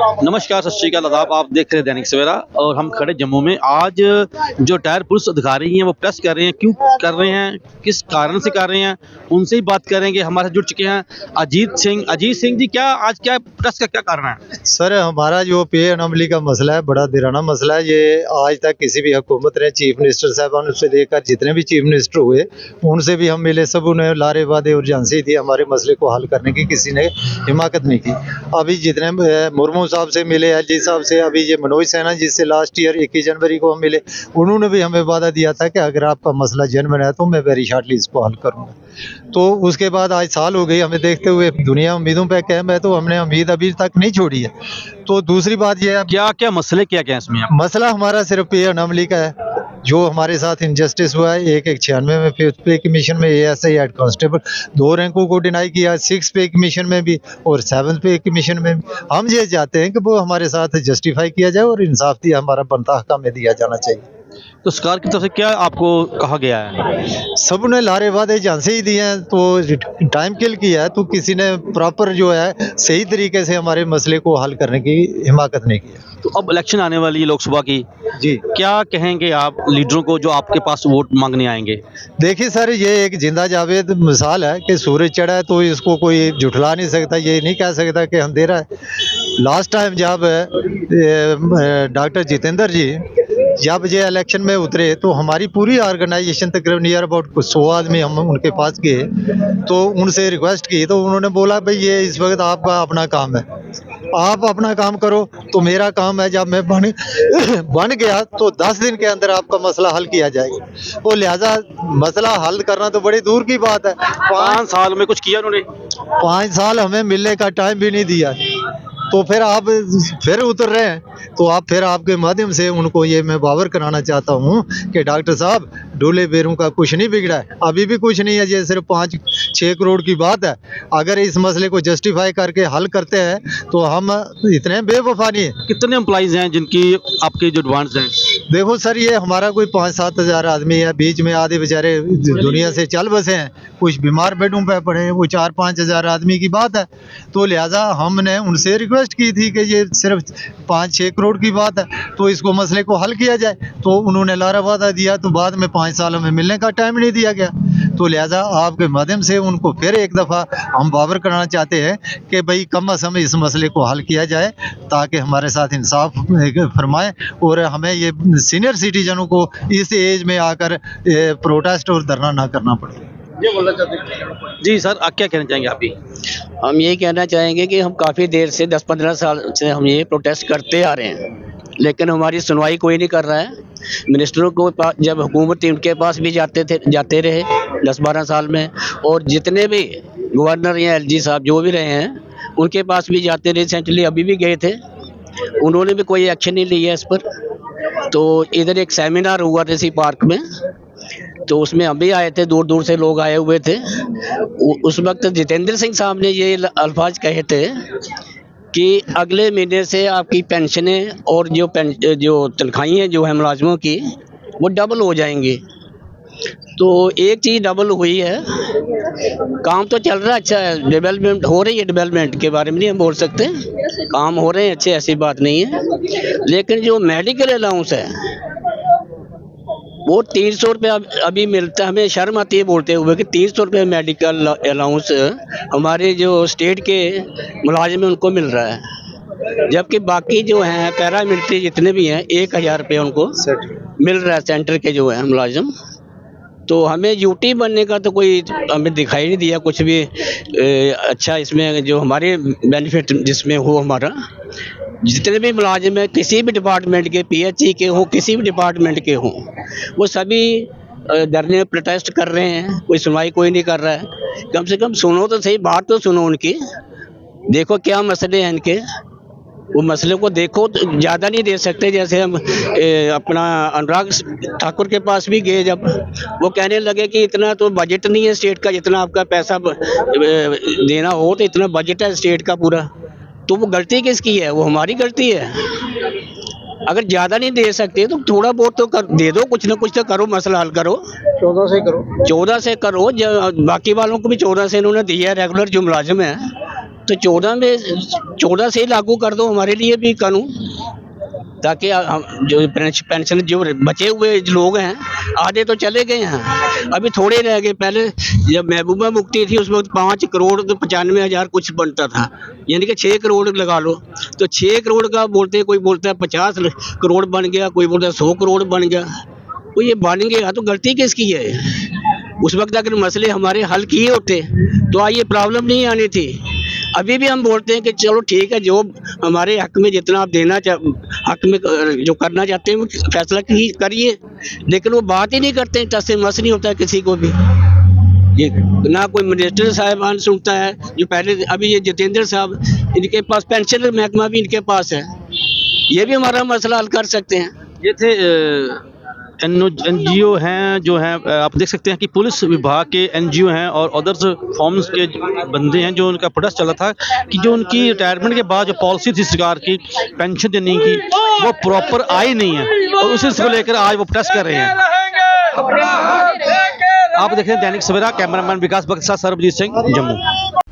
नमस्कार, सत श्री अकाल, आदाब। आप देख रहे हैं दैनिक सवेरा और हम खड़े जम्मू में। आज जो टायर पुलिस अधिकारी हैं वो प्रेस कर रहे हैं, क्यों कर रहे हैं, किस कारण से कर रहे हैं, उनसे ही बात करेंगे। हमारे साथ जुड़ चुके हैं अजीत सिंह जी। आज क्या प्रेस का क्या कारण है? सर, हमारा जो पे अनमली का मसला है बड़ा दिराना मसला है। ये आज तक किसी भी हुकूमत ने, चीफ मिनिस्टर साहबान से लेकर जितने भी चीफ मिनिस्टर हुए उनसे भी हम मिले, सब उन्हें लारे वादे और झांसी थी। हमारे मसले को हल करने की किसी ने हिमाकत नहीं की। अभी जितने मुर्मू साहब से मिले, एलजी साहब से, अभी ये मनोज सिन्हा जिससे लास्ट ईयर 21 जनवरी को हम मिले, उन्होंने भी हमें वादा दिया था कि अगर आपका मसला जेन्युइन है तो मैं वेरी शॉर्टली इसको हल करूँगा। तो उसके बाद आज साल हो गई हमें देखते हुए। दुनिया उम्मीदों पे कायम है, तो हमने उम्मीद अभी तक नहीं छोड़ी है। तो दूसरी बात यह है, क्या क्या मसले क्या क्या इसमें? मसला हमारा सिर्फ पे अनमली का है। जो हमारे साथ इनजस्टिस हुआ है, 196 में 5th पे कमीशन में एएसआई हेड कांस्टेबल 2 रैंकों को डिनाई किया, 6 पे कमीशन में भी और 7th पे कमीशन में भी। हम ये चाहते हैं कि वो हमारे साथ जस्टिफाई किया जाए और इंसाफ दिया हमारा बनता हक हमें दिया जाना चाहिए। तो सरकार की तरफ से क्या आपको कहा गया है? सब ने लारे वादे झांसे ही दिए हैं, तो टाइम किल किया है, तो किसी ने प्रॉपर जो है सही तरीके से हमारे मसले को हल करने की हिमाकत नहीं की। तो अब इलेक्शन आने वाली है लोकसभा की जी, क्या कहेंगे आप लीडरों को जो आपके पास वोट मांगने आएंगे? देखिए सर, ये एक जिंदा जावेद मिसाल है कि सूरज चढ़ा है तो इसको कोई झुठला नहीं सकता, ये नहीं कह सकता कि अंधेरा है। लास्ट टाइम जब डॉक्टर जितेंद्र जी जब ये इलेक्शन में उतरे तो हमारी पूरी ऑर्गेनाइजेशन तकरीबन नियर अबाउट 100 आदमी हम उनके पास गए, तो उनसे रिक्वेस्ट की, तो उन्होंने बोला भाई ये इस वक्त आपका अपना काम है, आप अपना काम करो। तो मेरा काम है, जब मैं बन गया तो 10 दिन के अंदर आपका मसला हल किया जाएगा। तो लिहाजा मसला हल करना तो बड़ी दूर की बात है। 5 साल में कुछ किया उन्होंने? 5 साल हमें मिलने का टाइम भी नहीं दिया, तो फिर आप फिर उतर रहे हैं। तो आप फिर आपके माध्यम से उनको ये मैं बावर कराना चाहता हूँ कि डॉक्टर साहब, डोले बेरों का कुछ नहीं बिगड़ा है, अभी भी कुछ नहीं है। ये सिर्फ 5-6 करोड़ की बात है। अगर इस मसले को जस्टिफाई करके हल करते हैं तो हम इतने बेवफा नहीं है। कितने एम्प्लॉइज हैं जिनकी आपके जो एडवांस हैं? देखो सर, ये हमारा कोई 5-7 हज़ार आदमी है। बीच में आधे बेचारे दुनिया से चल बसे हैं, कुछ बीमार बेडों पे पड़े हैं, वो 4-5 हज़ार आदमी की बात है। तो लिहाजा हमने उनसे रिक्वेस्ट की थी कि ये सिर्फ 5-6 करोड़ की बात है, तो इसको मसले को हल किया जाए। तो उन्होंने लारा वादा दिया, तो बाद में 5 सालों में मिलने का टाइम नहीं दिया गया। तो लिहाजा आपके माध्यम से उनको फिर एक दफ़ा हम बावर कराना चाहते हैं कि भाई कम अज़ कम इस मसले को हल किया जाए, ताकि हमारे साथ इंसाफ फरमाएं और हमें ये सीनियर सिटीजनों को इस एज में आकर प्रोटेस्ट और धरना ना करना पड़े। ये बोलना चाहते हैं जी सर, आप क्या कहना चाहेंगे? आप भी? हम ये कहना चाहेंगे कि हम काफ़ी देर से 10-15 साल से हम ये प्रोटेस्ट करते आ रहे हैं, लेकिन हमारी सुनवाई कोई नहीं कर रहा है। मिनिस्टरों को जब हुकूमत थी उनके पास भी जाते रहे 10-12 साल में, और जितने भी गवर्नर या एलजी साहब जो भी रहे हैं उनके पास भी जाते रहे। रिसेंटली अभी भी गए थे, उन्होंने भी कोई एक्शन नहीं लिया इस पर। तो इधर एक सेमिनार हुआ ऋषि पार्क में, तो उसमें हम भी आए थे, दूर दूर से लोग आए हुए थे। उस वक्त जितेंद्र सिंह साहब ने ये अल्फाज कहे थे कि अगले महीने से आपकी पेंशनें और जो तनख्वाहें हैं जो है मुलाजमों की, वो डबल हो जाएंगी। तो एक चीज़ डबल हुई है, काम तो चल रहा है, अच्छा है, डेवलपमेंट हो रही है। डेवलपमेंट के बारे में नहीं हम बोल सकते, काम हो रहे हैं अच्छे, ऐसी बात नहीं है। लेकिन जो मेडिकल अलाउंस है वो 300 रुपये अभी मिलता है। हमें शर्म आती है बोलते हुए कि 300 रुपये मेडिकल अलाउंस हमारे जो स्टेट के मुलाजिम हैं उनको मिल रहा है, जबकि बाकी जो हैं पैरामिलिट्री जितने भी हैं 1000 रुपये उनको मिल रहा है, सेंटर के जो हैं मुलाजिम। तो हमें यूटी बनने का तो कोई हमें दिखाई नहीं दिया कुछ भी अच्छा इसमें जो हमारे बेनिफिट जिसमें हो। हमारा जितने भी मुलाजिम हैं किसी भी डिपार्टमेंट के, पीएचई के हो, किसी भी डिपार्टमेंट के हों, वो सभी धरने में प्रोटेस्ट कर रहे हैं। कोई सुनवाई कोई नहीं कर रहा है। कम से कम सुनो तो सही, बात तो सुनो उनकी, देखो क्या मसले हैं इनके, वो मसले को देखो। तो ज़्यादा नहीं दे सकते। जैसे हम अपना अनुराग ठाकुर के पास भी गए, जब वो कहने लगे कि इतना तो बजट नहीं है स्टेट का, जितना आपका पैसा देना हो, तो इतना बजट है स्टेट का पूरा। तो वो गलती किसकी है? वो हमारी गलती है। अगर ज़्यादा नहीं दे सकते तो थोड़ा बहुत तो दे दो, कुछ ना कुछ तो करो, मसला हल करो। 14 से करो। बाकी वालों को भी 14 से इन्होंने दिया है, रेगुलर जो मुलाजिम हैं तो 14 से ही लागू कर दो हमारे लिए भी कानून, ताकि हम जो पेंशन जो बचे हुए लोग हैं आधे तो चले गए हैं, अभी थोड़े रह गए। पहले जब महबूबा मुफ्ती थी उस वक्त 5 करोड़ तो 95,000 कुछ बनता था, यानी कि 6 करोड़ लगा लो, तो 6 करोड़ का बोलते, कोई बोलता है 50 करोड़ बन गया, कोई बोलता है 100 करोड़ बन गया। तो ये बन गया तो गलती किसकी है? उस वक्त अगर मसले हमारे हल किए होते तो आज ये प्रॉब्लम नहीं आनी थी। अभी भी हम बोलते हैं कि चलो ठीक है, जो हमारे हक में जितना आप देना हक में जो करना चाहते हैं वो फैसला करिए, लेकिन वो बात ही नहीं करते, टस से मस नहीं होता है किसी को भी। ये ना कोई मिनिस्टर साहिबान सुनता है, जो पहले अभी ये जितेंद्र साहब, इनके पास पेंशन महकमा भी इनके पास है, ये भी हमारा मसला हल कर सकते हैं। ये थे NGO हैं जो हैं, आप देख सकते हैं कि पुलिस विभाग के NGO हैं और अदर्स फॉर्म्स के बंदे हैं, जो उनका प्रोटेस्ट चला था कि जो उनकी रिटायरमेंट के बाद जो पॉलिसी थी सरकार की पेंशन देने की वो प्रॉपर आई नहीं है, और उसी को लेकर आज वो प्रोटेस्ट कर रहे हैं। आप देख रहे हैं दैनिक सवेरा, कैमरामैन विकास भक्त के साथ सरबजीत सिंह, जम्मू।